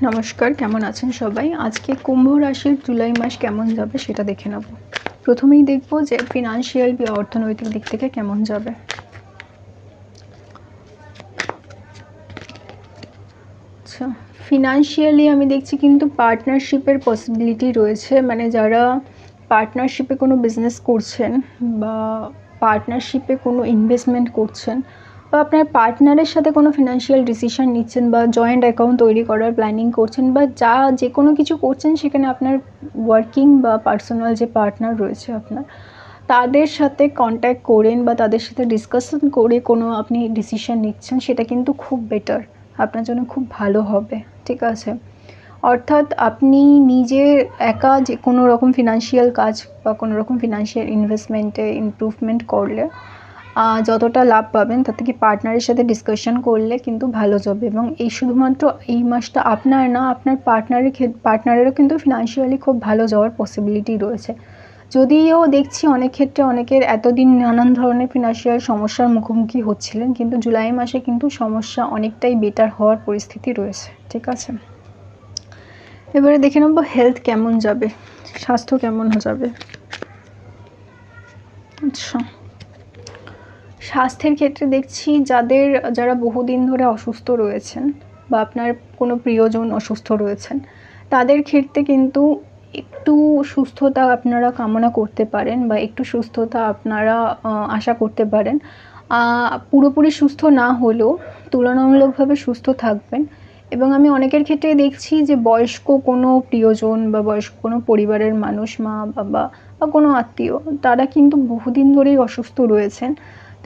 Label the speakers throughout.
Speaker 1: নমস্কার, কেমন আছেন সবাই? আজকে কুম্ভ রাশির জুলাই মাস কেমন যাবে সেটা দেখে নেব। প্রথমেই দেখব যে ফিনান্সিয়াল বা অর্থনৈতিক দিক থেকে কেমন যাবে। আচ্ছা, ফিনান্সিয়ালি আমি দেখছি কিন্তু পার্টনারশিপের পসিবিলিটি রয়েছে, মানে যারা পার্টনারশিপে কোনো বিজনেস করছেন বা পার্টনারশিপে কোনো ইনভেস্টমেন্ট করছেন বা আপনার পার্টনারের সাথে কোনো ফিনান্সিয়াল ডিসিশন নিচ্ছেন বা জয়েন্ট অ্যাকাউন্ট তৈরি করার প্ল্যানিং করছেন বা যে কোনো কিছু করছেন, সেখানে আপনার ওয়ার্কিং বা পার্সোনাল যে পার্টনার রয়েছে আপনার, তাদের সাথে কন্ট্যাক্ট করেন বা তাদের সাথে ডিসকাশন করে কোনো আপনি ডিসিশন নিচ্ছেন, সেটা কিন্তু খুব বেটার, আপনার জন্য খুব ভালো হবে। ঠিক আছে, অর্থাৎ আপনি নিজে একা যে কোনো রকম ফিনান্সিয়াল কাজ বা কোনো রকম ফিনান্সিয়াল ইনভেস্টমেন্টে ইমপ্রুভমেন্ট করলে যতটা লাভ পাবেন তার থেকে পার্টনারের সাথে ডিসকাশন করলে কিন্তু ভালো যাবে। এবং এই শুধুমাত্র এই মাসটা আপনার না, আপনার পার্টনারেরও কিন্তু ফিনান্সিয়ালি খুব ভালো যাওয়ার পসিবিলিটি রয়েছে। যদিও দেখছি অনেক ক্ষেত্রে অনেকের এতদিন নানান ধরনের ফিনান্সিয়াল সমস্যার মুখোমুখি হচ্ছিলেন, কিন্তু জুলাই মাসে কিন্তু সমস্যা অনেকটাই বেটার হওয়ার পরিস্থিতি রয়েছে। ঠিক আছে, এবারে দেখে নেব হেলথ কেমন যাবে, স্বাস্থ্য কেমন যাবে। আচ্ছা, স্বাস্থ্যের ক্ষেত্রে দেখছি যারা বহুদিন ধরে অসুস্থ রয়েছেন বা আপনার কোনো প্রিয়জন অসুস্থ রয়েছেন, তাদের ক্ষেত্রে কিন্তু একটু সুস্থতা আপনারা কামনা করতে পারেন বা একটু সুস্থতা আপনারা আশা করতে পারেন। পুরোপুরি সুস্থ না হলেও তুলনামূলকভাবে সুস্থ থাকবেন। এবং আমি অনেকের ক্ষেত্রে দেখছি যে বয়স্ক কোনো প্রিয়জন বা বয়স্ক কোনো পরিবারের মানুষ, মা বাবা বা কোনো আত্মীয়, তারা কিন্তু বহুদিন ধরেই অসুস্থ রয়েছেন।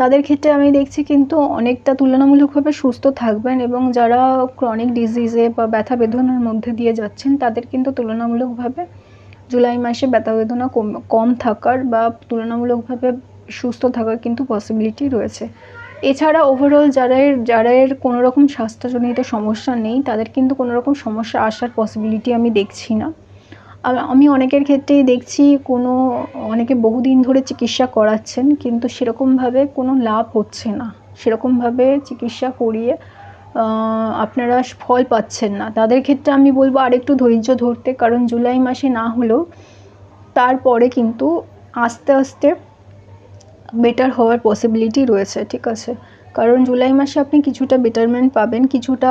Speaker 1: তাদের ক্ষেত্রে আমি দেখছি কিন্তু অনেকটা তুলনামূলকভাবে সুস্থ থাকবেন। এবং যারা ক্রনিক ডিজিজে বা ব্যথা বেদনার মধ্যে দিয়ে যাচ্ছেন, তাদের কিন্তু তুলনামূলকভাবে জুলাই মাসে ব্যথা বেদনা কম থাকার বা তুলনামূলকভাবে সুস্থ থাকার কিন্তু পসিবিলিটি রয়েছে। এছাড়া ওভারঅল যাদের কোনো রকম স্বাস্থ্যজনিত সমস্যা নেই, তাদের কিন্তু কোনো রকম সমস্যা আসার পসিবিলিটি আমি দেখছি না। আমি অনেকের ক্ষেত্রেই দেখছি অনেকে বহুদিন ধরে চিকিৎসা করাচ্ছেন, কিন্তু সেরকমভাবে কোনো লাভ হচ্ছে না, সেরকমভাবে চিকিৎসা করিয়ে আপনারা ফল পাচ্ছেন না। তাদের ক্ষেত্রে আমি বলবো আরেকটু ধৈর্য ধরতে, কারণ জুলাই মাসে না হলেও তারপরে কিন্তু আস্তে আস্তে বেটার হওয়ার পসিবিলিটি রয়েছে। ঠিক আছে, কারণ জুলাই মাসে আপনি কিছুটা বেটারমেন্ট পাবেন, কিছুটা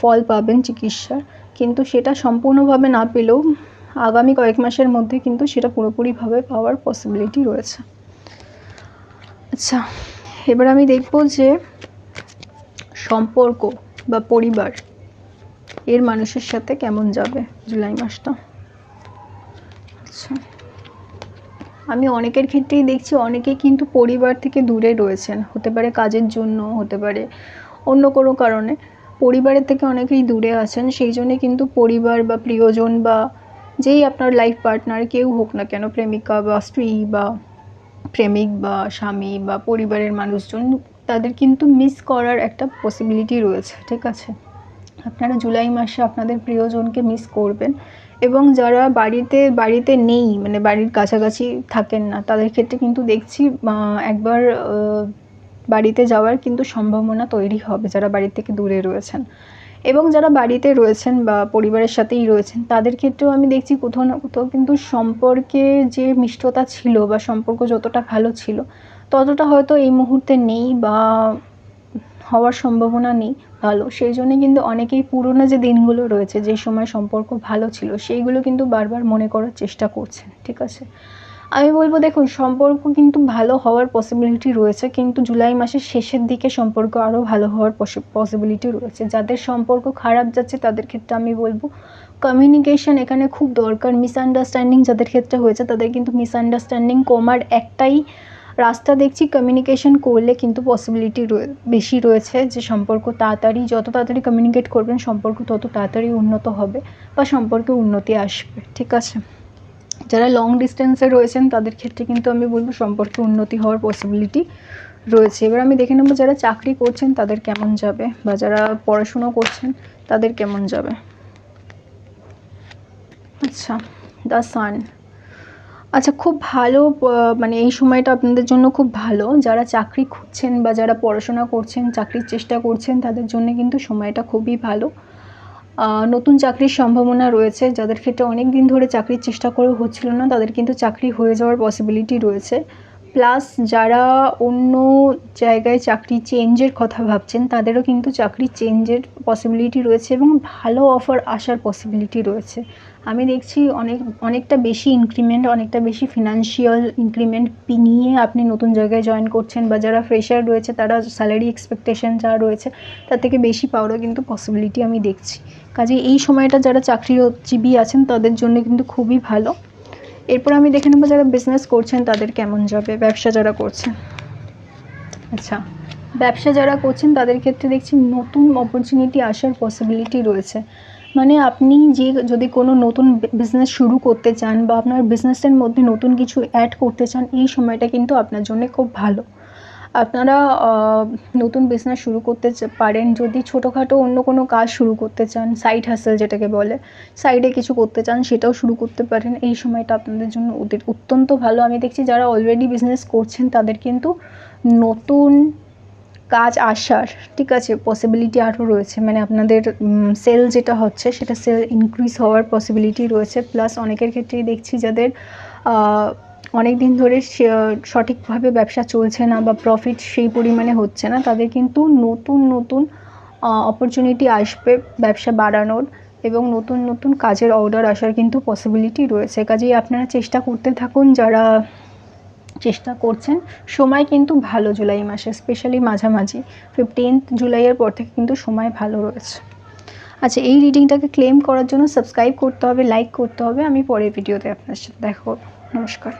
Speaker 1: ফল পাবেন চিকিৎসার, কিন্তু সেটা সম্পূর্ণভাবে না পেলেও আগামী কয়েক মাসের মধ্যে কিন্তু সেটা পুরোপুরিভাবে পাওয়ার পসিবিলিটি রয়েছে। আচ্ছা, এবার আমি দেখব যে সম্পর্ক বা পরিবার এর মানুষের সাথে কেমন যাবে জুলাই মাসটা। আচ্ছা, আমি অনেকের ক্ষেত্রেই দেখছি অনেকেই কিন্তু পরিবার থেকে দূরে রয়েছেন, হতে পারে কাজের জন্য, হতে পারে অন্য কোনো কারণে পরিবারের থেকে অনেকেই দূরে আছেন। সেই জন্যে কিন্তু পরিবার বা প্রিয়জন বা যেই আপনার লাইফ পার্টনার কেউ হোক না কেন, প্রেমিকা বা স্ত্রী বা প্রেমিক বা স্বামী বা পরিবারের মানুষজন, তাদের কিন্তু মিস করার একটা পসিবিলিটি রয়েছে। ঠিক আছে, আপনারা জুলাই মাসে আপনাদের প্রিয়জনকে মিস করবেন। এবং যারা বাড়িতে নেই, মানে বাড়ির কাছাকাছি থাকেন না, তাদের ক্ষেত্রে কিন্তু দেখছি একবার বাড়িতে যাওয়ার কিন্তু সম্ভাবনা তৈরি হবে, যারা বাড়ি থেকে দূরে রয়েছেন। এবং যারা বাড়িতে রয়েছেন বা পরিবারের সাথেই রয়েছেন, তাদের ক্ষেত্রেও আমি দেখছি কোথাও না কোথাও কিন্তু সম্পর্কে যে মিষ্টতা ছিল বা সম্পর্ক যতটা ভালো ছিল, ততটা হয়তো এই মুহূর্তে নেই বা হওয়ার সম্ভাবনা নেই ভালো। সেই জন্যে কিন্তু অনেকেই পুরনো যে দিনগুলো রয়েছে, যে সময় সম্পর্ক ভালো ছিল, সেইগুলো কিন্তু বারবার মনে করার চেষ্টা করছেন। ঠিক আছে, আমি বলবো দেখুন, সম্পর্ক কিন্তু ভালো হওয়ার পসিবিলিটি রয়েছে, কিন্তু জুলাই মাসের শেষের দিকে সম্পর্ক আরও ভালো হওয়ার পসিবিলিটি রয়েছে। যাদের সম্পর্ক খারাপ যাচ্ছে তাদের ক্ষেত্রে আমি বলবো কমিউনিকেশন এখানে খুব দরকার। মিসআন্ডারস্ট্যান্ডিং যাদের ক্ষেত্রে হয়েছে, তাদের কিন্তু মিসআন্ডারস্ট্যান্ডিং কমার একটাই রাস্তা দেখছি, কমিউনিকেশন করলে কিন্তু পসিবিলিটি বেশি রয়েছে যে সম্পর্ক যত তাড়াতাড়ি কমিউনিকেট করবেন, সম্পর্ক তত তাড়াতাড়ি উন্নত হবে বা সম্পর্কে উন্নতি আসবে। ঠিক আছে, যারা লং ডিস্টেন্সে রয়েছেন তাদের ক্ষেত্রে কিন্তু আমি বলবো সম্পর্কে উন্নতি হওয়ার পসিবিলিটি রয়েছে। এবার আমি দেখে নেব যারা চাকরি করছেন তাদের কেমন যাবে, বা যারা পড়াশুনো করছেন তাদের কেমন যাবে। আচ্ছা, দ্য সান। আচ্ছা, খুব ভালো, মানে এই সময়টা আপনাদের জন্য খুব ভালো। যারা চাকরি খুঁজছেন বা যারা পড়াশোনা করছেন, চাকরির চেষ্টা করছেন, তাদের জন্য কিন্তু সময়টা খুবই ভালো। নতুন চাকরির সম্ভাবনা রয়েছে। যাদের ক্ষেত্রে অনেক দিন ধরে চাকরির চেষ্টা করেও হচ্ছিল না, তাদের কিন্তু চাকরি হয়ে যাওয়ার পসিবিলিটি রয়েছে। প্লাস যারা অন্য জায়গায় চাকরি চেঞ্জের কথা ভাবছেন, তাদেরও কিন্তু চাকরি চেঞ্জের পসিবিলিটি রয়েছে এবং ভালো অফার আসার পসিবিলিটি রয়েছে। আমি দেখছি অনেকটা বেশি ইনক্রিমেন্ট, অনেকটা বেশি ফিনান্সিয়াল ইনক্রিমেন্ট নিয়ে আপনি নতুন জায়গায় জয়েন করছেন, বা যারা ফ্রেশার রয়েছে তারা স্যালারি এক্সপেকটেশন যা রয়েছে তার থেকে বেশি পাওয়ারও কিন্তু পসিবিলিটি আমি দেখছি। কাজেই এই সময়টা যারা চাকরিজীবী আছেন তাদের জন্য কিন্তু খুবই ভালো। এরপর আমি দেখে নেবো যারা বিজনেস করছেন তাদের কেমন যাবে, ব্যবসা যারা করছেন। আচ্ছা, ব্যবসা যারা করছেন তাদের ক্ষেত্রে দেখছি নতুন অপরচুনিটি আসার পসিবিলিটি রয়েছে। মানে আপনি যদি কোনো নতুন বিজনেস শুরু করতে চান বা আপনার বিজনেসের মধ্যে নতুন কিছু অ্যাড করতে চান, এই সময়টা কিন্তু আপনার জন্য খুব ভালো। আপনারা নতুন বিজনেস শুরু করতে পারেন। যদি ছোটোখাটো অন্য কোনো কাজ শুরু করতে চান, সাইড হাসেল যেটাকে বলে, সাইডে কিছু করতে চান, সেটাও শুরু করতে পারেন। এই সময়টা আপনাদের জন্য অত্যন্ত ভালো। আমি দেখছি যারা অলরেডি বিজনেস করছেন তাদের কিন্তু নতুন কাজ আসার, ঠিক আছে, পসিবিলিটি আরও রয়েছে। মানে আপনাদের সেল যেটা হচ্ছে সেটা সেল ইনক্রিজ হওয়ার পসিবিলিটি রয়েছে। প্লাস অনেকের ক্ষেত্রেই দেখছি যাদের অনেক দিন ধরে সঠিকভাবে ব্যবসা চলছে না বা প্রফিট সেই পরিমাণে হচ্ছে না, তাদের কিন্তু নতুন অপরচুনিটি আসবে ব্যবসা বাড়ানোর, এবং নতুন কাজের অর্ডার আসার কিন্তু পসিবিলিটি রয়েছে। কাজেই আপনারা চেষ্টা করতে থাকুন যারা চেষ্টা করছেন। সময় কিন্তু ভালো জুলাই মাসে, স্পেশালি মাঝামাঝি 15 জুলাইয়ের পর থেকে কিন্তু সময় ভালো রয়েছে। আচ্ছা, এই রিডিংটাকে ক্লেম করার জন্য সাবস্ক্রাইব করতে হবে, লাইক করতে হবে। আমি পরের ভিডিওতে আপনার সাথে দেখা করব। নমস্কার।